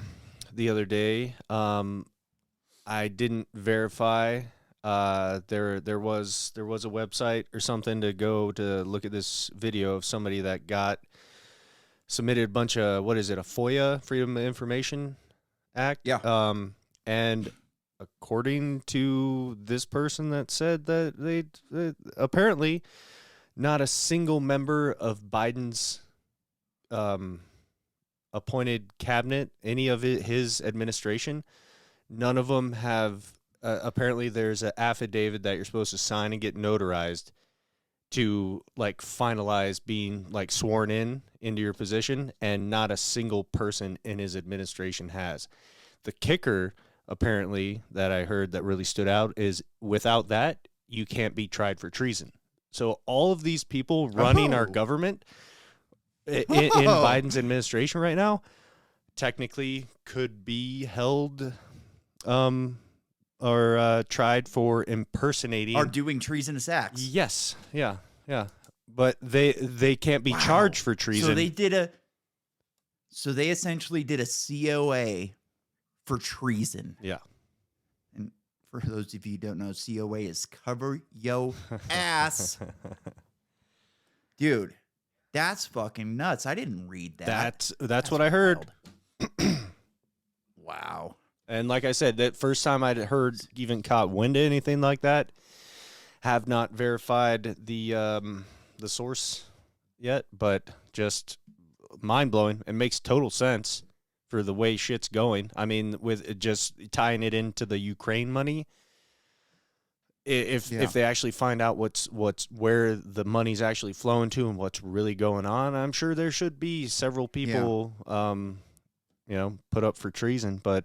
the other day. I didn't verify. There was a website or something to go to look at this video of somebody that submitted a bunch of, what is it, a FOIA, Freedom of Information Act? Yeah. And according to this person that said that they apparently not a single member of Biden's appointed cabinet, any of his administration, none of them have. Apparently, there's an affidavit that you're supposed to sign and get notarized to like finalize being like sworn into your position, and not a single person in his administration has. The kicker, apparently, that I heard that really stood out is without that, you can't be tried for treason. So all of these people running our government in Biden's administration right now technically could be held or tried for impersonating or doing treasonous acts. Yes, yeah. But they can't be charged for treason. So they essentially did a COA for treason. Yeah. And for those of you who don't know, COA is cover yo ass. Dude, that's fucking nuts. I didn't read that. That's what I heard. Wow. And like I said, that first time I'd heard even caught wind of anything like that. Have not verified the source yet, but just mind-blowing. It makes total sense for the way shit's going. I mean, with just tying it into the Ukraine money, if they actually find out what's where the money's actually flowing to and what's really going on, I'm sure there should be several people put up for treason, but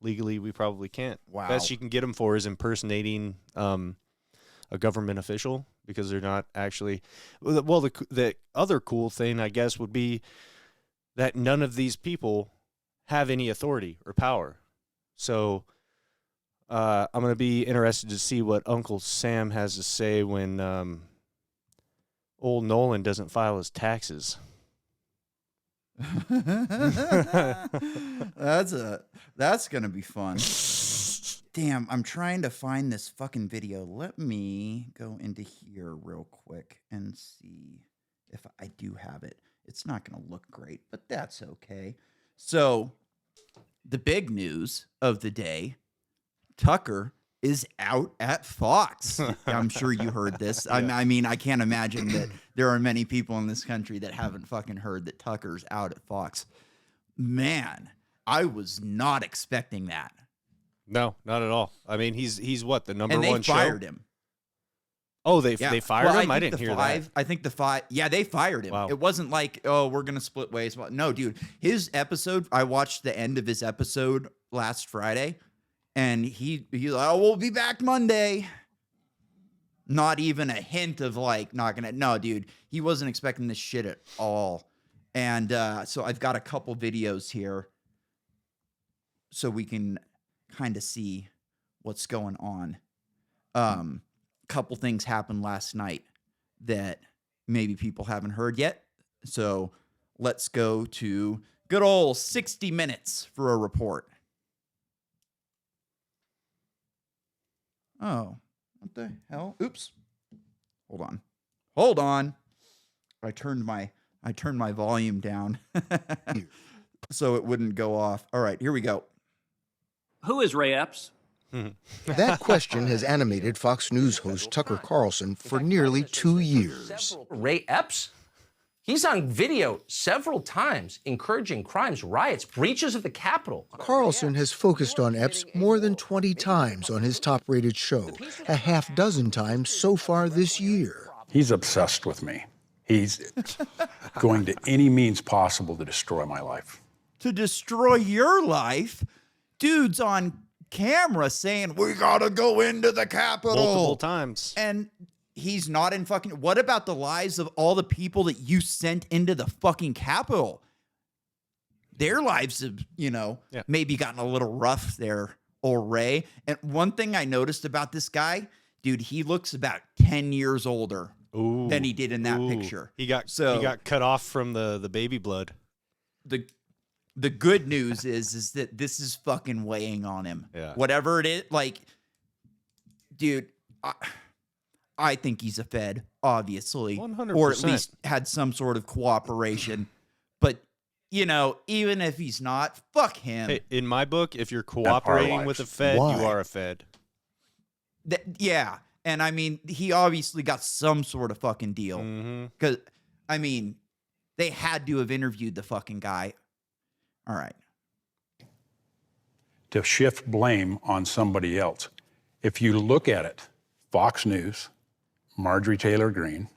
legally we probably can't. Wow. Best you can get them for is impersonating a government official, because they're not actually. Well, the other cool thing, I guess, would be that none of these people have any authority or power. So I'm going to be interested to see what Uncle Sam has to say when old Nolan doesn't file his taxes. That's going to be fun. Damn, I'm trying to find this fucking video. Let me go into here real quick and see if I do have it. It's not going to look great, but that's okay. So, the big news of the day, Tucker is out at Fox. I'm sure you heard this. Yeah. I mean, I can't imagine that there are many people in this country that haven't fucking heard that Tucker's out at Fox. Man, I was not expecting that. No, not at all. I mean, he's what, the number one show? And they fired him. Oh, they fired him? I didn't hear that. I think they fired him. Wow. It wasn't like, oh, we're going to split ways. No, dude, his episode, I watched the end of his episode last Friday, and he's like, oh, we'll be back Monday. Not even a hint of like, no, dude, he wasn't expecting this shit at all. And so I've got a couple videos here so we can kind of see what's going on. Couple things happened last night that maybe people haven't heard yet. So let's go to good old 60 Minutes for a report. Oh, what the hell? Oops. Hold on. I turned my volume down so it wouldn't go off. All right, here we go. Who is Ray Epps? That question has animated Fox News host Tucker Carlson for nearly 2 years. Ray Epps? He's on video several times encouraging crimes, riots, breaches of the Capitol. Carlson has focused on Epps more than 20 times on his top-rated show, a half dozen times so far this year. He's obsessed with me. He's going to any means possible to destroy my life. To destroy your life? Dude's on camera saying, we gotta go into the Capitol. Multiple times. And he's not in fucking... What about the lives of all the people that you sent into the fucking Capitol? Their lives have, maybe gotten a little rough there, old Ray. And one thing I noticed about this guy, dude, he looks about 10 years older than he did in that picture. He got cut off from the baby blood. The good news is that this is fucking weighing on him. Yeah. Whatever it is, like, dude, I think he's a Fed, obviously. 100%. Or at least had some sort of cooperation. But, you know, even if he's not, fuck him. Hey, in my book, if you're cooperating with a Fed, you are a Fed. Yeah. And I mean, he obviously got some sort of fucking deal. Because, I mean, they had to have interviewed the fucking guy. All right. To shift blame on somebody else. If you look at it, Fox News, Marjorie Taylor Greene,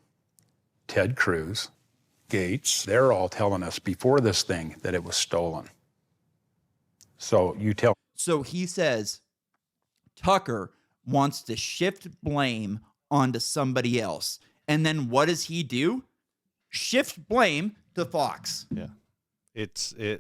Ted Cruz, Gates, they're all telling us before this thing that it was stolen. So you tell. So he says Tucker wants to shift blame onto somebody else. And then what does he do? Shift blame to Fox. Yeah.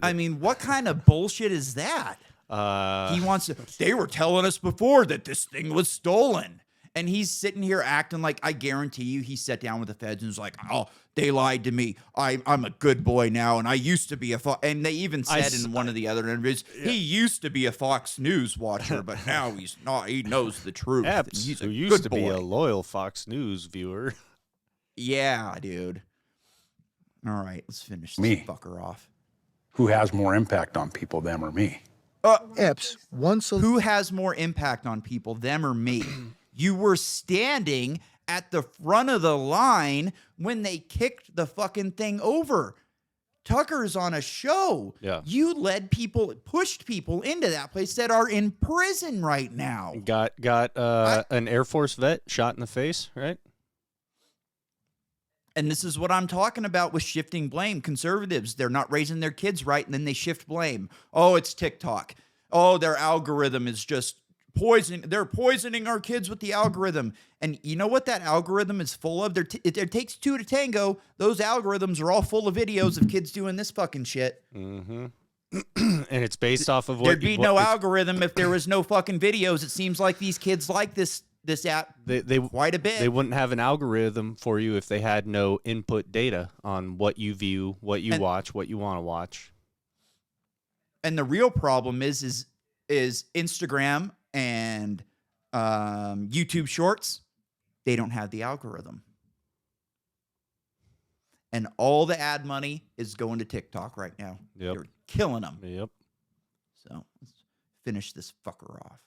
I mean, what kind of bullshit is that? He wants to. They were telling us before that this thing was stolen. And he's sitting here acting like, I guarantee you, he sat down with the feds and was like, oh, they lied to me. I'm a good boy now, and I used to be a Fox. And they even said in one of the other interviews, he used to be a Fox News watcher, but now he's not. He knows the truth. Epps, he's who used to be a loyal Fox News viewer. Yeah, dude. All right, let's finish this fucker off. Who has more impact on people, them or me? Epps, who has more impact on people, them or me? You were standing at the front of the line when they kicked the fucking thing over. Tucker's on a show. Yeah. You pushed people into that place that are in prison right now. Got an Air Force vet shot in the face, right? And this is what I'm talking about with shifting blame. Conservatives, they're not raising their kids right, and then they shift blame. Oh, it's TikTok. Oh, their algorithm is just poisoning. They're poisoning our kids with the algorithm. And you know what that algorithm is full of? It takes two to tango. Those algorithms are all full of videos of kids doing this fucking shit. Mm-hmm. And it's based off of what... There'd be no algorithm if there was no fucking videos. It seems like these kids like this app quite a bit. They wouldn't have an algorithm for you if they had no input data on what you view, what you watch, what you want to watch. And the real problem is Instagram and YouTube Shorts. They don't have the algorithm. And all the ad money is going to TikTok right now. Yep. They're killing them. Yep. So let's finish this fucker off.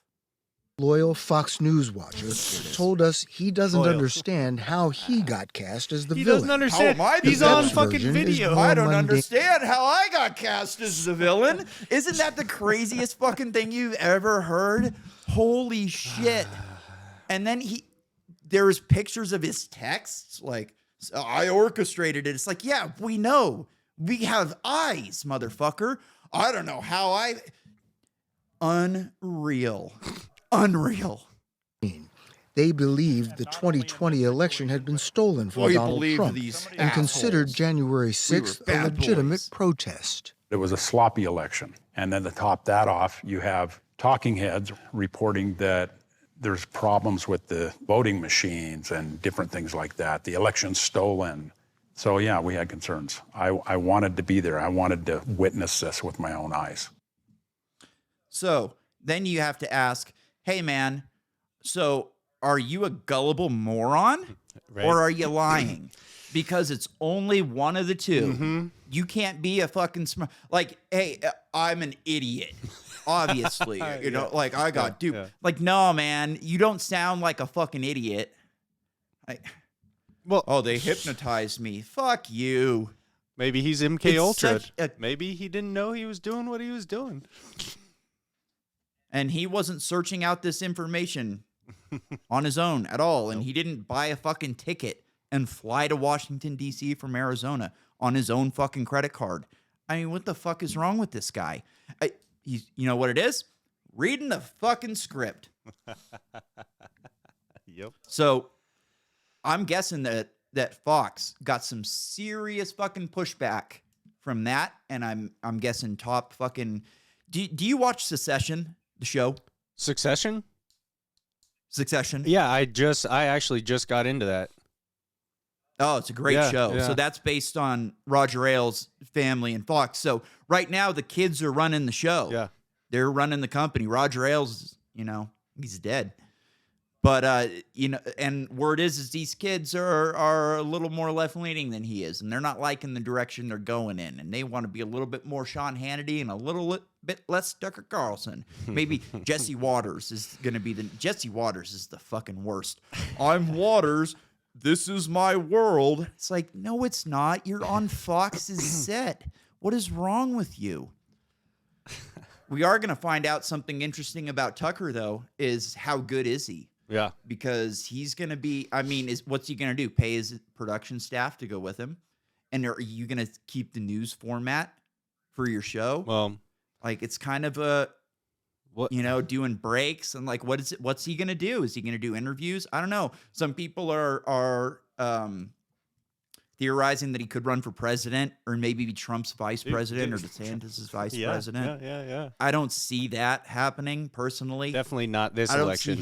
Loyal Fox News watcher told us he doesn't understand how he got cast as the villain. He doesn't understand. He's on fucking video. I don't understand how I got cast as the villain. Isn't that the craziest fucking thing you've ever heard? Holy shit. And then there's pictures of his texts like, I orchestrated it. It's like, yeah, we know. We have eyes, motherfucker. I don't know how Unreal. They believed the 2020 election had been stolen from Donald Trump and considered January 6th a legitimate protest. It was a sloppy election. And then to top that off, you have talking heads reporting that there's problems with the voting machines and different things like that. The election's stolen. So yeah, we had concerns. I wanted to be there. I wanted to witness this with my own eyes. So then you have to ask, hey man, so are you a gullible moron or are you lying? Because it's only one of the two. Mm-hmm. You can't be a fucking smart, like, hey, I'm an idiot. Obviously, you know, like I got duped. Yeah. Like, no, man, you don't sound like a fucking idiot. They hypnotized me. Fuck you. Maybe he's MK Ultra. Maybe he didn't know he was doing what he was doing. And he wasn't searching out this information on his own at all. And he didn't buy a fucking ticket and fly to Washington, D.C. from Arizona on his own fucking credit card. I mean, what the fuck is wrong with this guy? You know what it is? Reading the fucking script. Yep. So I'm guessing that Fox got some serious fucking pushback from that. And I'm guessing top fucking... Do you watch Succession, the show? Succession? Succession? Yeah, I actually just got into that. Oh, it's a great show. Yeah. So that's based on Roger Ailes' family and Fox. So right now the kids are running the show. Yeah. They're running the company. Roger Ailes, he's dead. But and word is these kids are a little more left-leaning than he is, and they're not liking the direction they're going in, and they want to be a little bit more Sean Hannity and a little bit less Tucker Carlson. Maybe Jesse Waters is going to be Jesse Waters is the fucking worst. I'm Waters. This is my world. It's like, no, it's not. You're on Fox's set. What is wrong with you? We are going to find out something interesting about Tucker, though, is how good is he? Yeah. Because he's going to be, what's he going to do? Pay his production staff to go with him? And are you going to keep the news format for your show? Well, like, it's kind of doing breaks and like, what's he going to do? Is he going to do interviews? I don't know. Some people are theorizing that he could run for president or maybe be Trump's vice president or DeSantis' vice president. Yeah. I don't see that happening personally. Definitely not this election.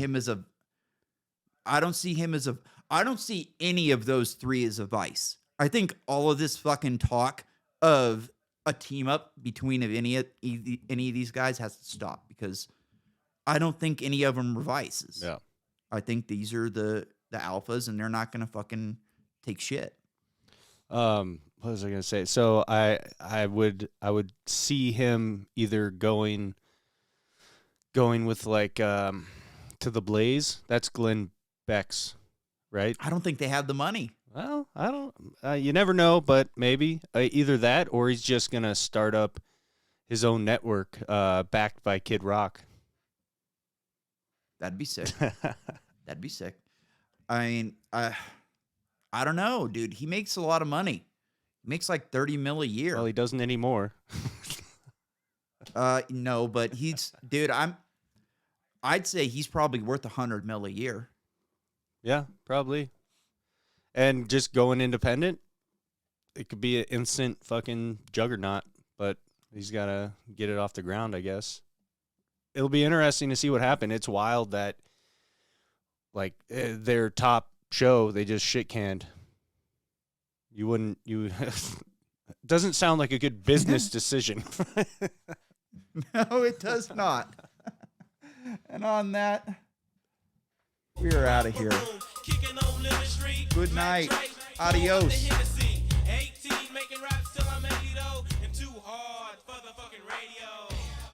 I don't see any of those three as a vice. I think all of this fucking talk of a team up between any of these guys has to stop because I don't think any of them are vices. Yeah. I think these are the alphas and they're not going to fucking take shit. What was I going to say? So I would see him either going with like to the Blaze. That's Glenn Beck's, right? I don't think they have the money. Well, I don't. You never know, but maybe either that or he's just gonna start up his own network, backed by Kid Rock. That'd be sick. That'd be sick. I mean, I don't know, dude. He makes a lot of money. He makes like $30 million a year. Well, he doesn't anymore. No, but dude. I'd say he's probably worth $100 million a year. Yeah, probably. And just going independent, it could be an instant fucking juggernaut, but he's got to get it off the ground, I guess. It'll be interesting to see what happens. It's wild that, like, their top show, they just shit-canned. Doesn't sound like a good business decision. No, it does not. And on that, we are out of here. Good night. Adios. 18 making raps till I'm 80 and too hard for the fucking radio.